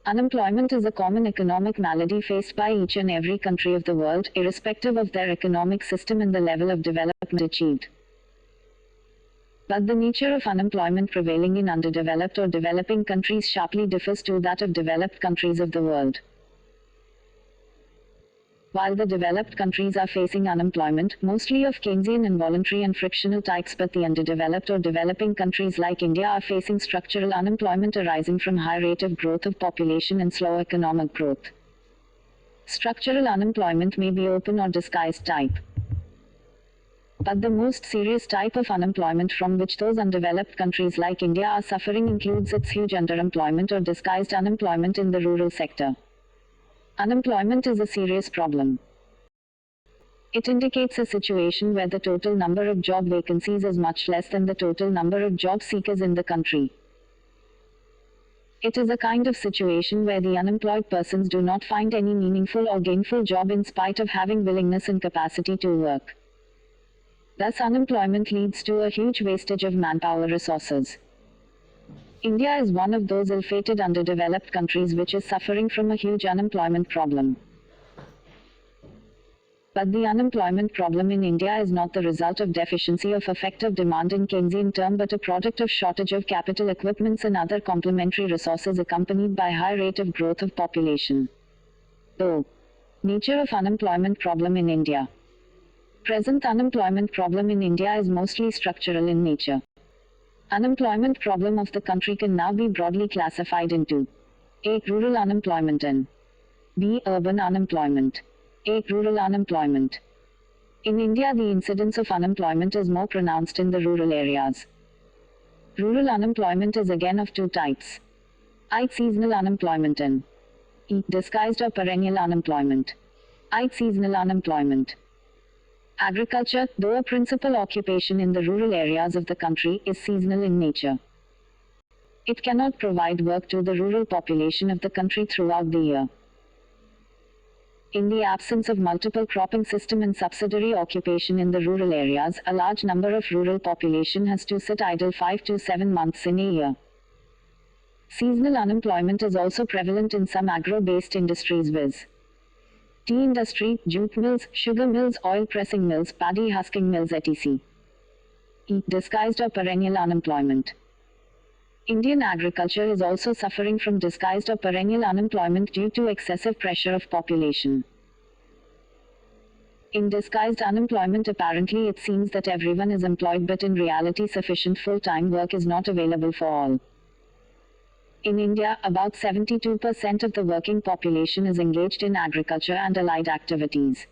Unemployment is a common economic malady faced by each and every country of the world, irrespective of their economic system and the level of development achieved. But the nature of unemployment prevailing in underdeveloped or developing countries sharply differs to that of developed countries of the world. While the developed countries are facing unemployment, mostly of Keynesian involuntary and frictional types, but the underdeveloped or developing countries like India are facing structural unemployment arising from high rate of growth of population and slow economic growth. Structural unemployment may be open or disguised type. But the most serious type of unemployment from which those undeveloped countries like India are suffering includes its huge underemployment or disguised unemployment in the rural sector. Unemployment is a serious problem. It indicates a situation where the total number of job vacancies is much less than the total number of job seekers in the country. It is a kind of situation where the unemployed persons do not find any meaningful or gainful job in spite of having willingness and capacity to work. Thus, unemployment leads to a huge wastage of manpower resources. India is one of those ill-fated underdeveloped countries which is suffering from a huge unemployment problem. But the unemployment problem in India is not the result of deficiency of effective demand in Keynesian term, but a product of shortage of capital equipments and other complementary resources accompanied by high rate of growth of population. Though, nature of unemployment problem in India. Present unemployment problem in India is mostly structural in nature. Unemployment problem of the country can now be broadly classified into A. Rural unemployment and B. Urban unemployment. A. Rural unemployment. In India, the incidence of unemployment is more pronounced in the rural areas. Rural unemployment is again of two types. I. Seasonal unemployment and E. Disguised or perennial unemployment. I. Seasonal unemployment. Agriculture, though a principal occupation in the rural areas of the country, is seasonal in nature. It cannot provide work to the rural population of the country throughout the year. In the absence of multiple cropping system and subsidiary occupation in the rural areas, a large number of rural population has to sit idle 5 to 7 months in a year. Seasonal unemployment is also prevalent in some agro-based industries viz. Tea industry, jute mills, sugar mills, oil pressing mills, paddy husking mills etc. E. Disguised or perennial unemployment. Indian agriculture is also suffering from disguised or perennial unemployment due to excessive pressure of population. In disguised unemployment, apparently it seems that everyone is employed, but in reality sufficient full-time work is not available for all. In India, about 72% of the working population is engaged in agriculture and allied activities.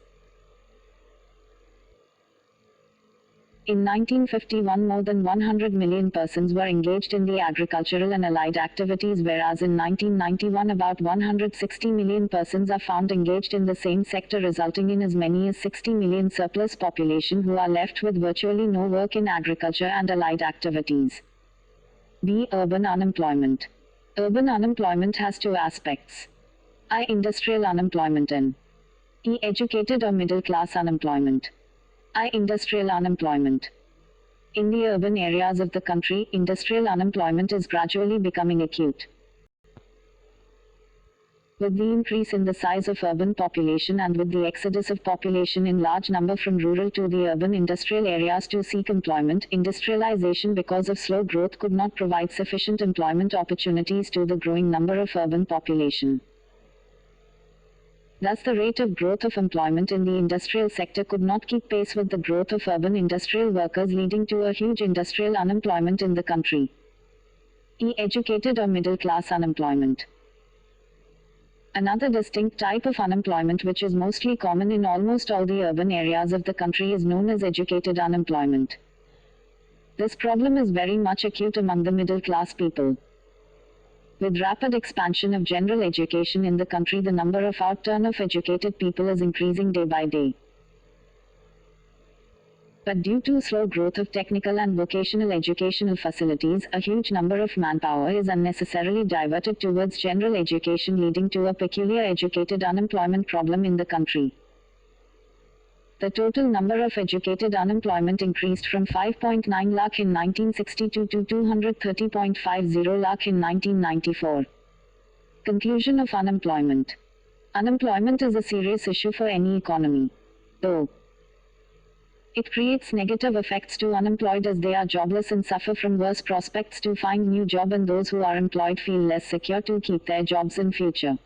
In 1951, more than 100 million persons were engaged in the agricultural and allied activities, whereas in 1991 about 160 million persons are found engaged in the same sector, resulting in as many as 60 million surplus population who are left with virtually no work in agriculture and allied activities. B. Urban unemployment. Urban unemployment has two aspects. I. Industrial unemployment and E. Educated or middle class unemployment. I. Industrial unemployment. In the urban areas of the country, industrial unemployment is gradually becoming acute. With the increase in the size of urban population and with the exodus of population in large number from rural to the urban industrial areas to seek employment, industrialization because of slow growth could not provide sufficient employment opportunities to the growing number of urban population. Thus, the rate of growth of employment in the industrial sector could not keep pace with the growth of urban industrial workers, leading to a huge industrial unemployment in the country. E. Educated or middle class unemployment. Another distinct type of unemployment, which is mostly common in almost all the urban areas of the country, is known as educated unemployment. This problem is very much acute among the middle class people. With rapid expansion of general education in the country, the number of outturn of educated people is increasing day by day. But due to slow growth of technical and vocational educational facilities, a huge number of manpower is unnecessarily diverted towards general education, leading to a peculiar educated unemployment problem in the country. The total number of educated unemployment increased from 5.9 lakh in 1962 to 230.50 lakh in 1994. Conclusion of unemployment. Unemployment is a serious issue for any economy. Though it creates negative effects to unemployed as they are jobless and suffer from worse prospects to find new job, and those who are employed feel less secure to keep their jobs in future.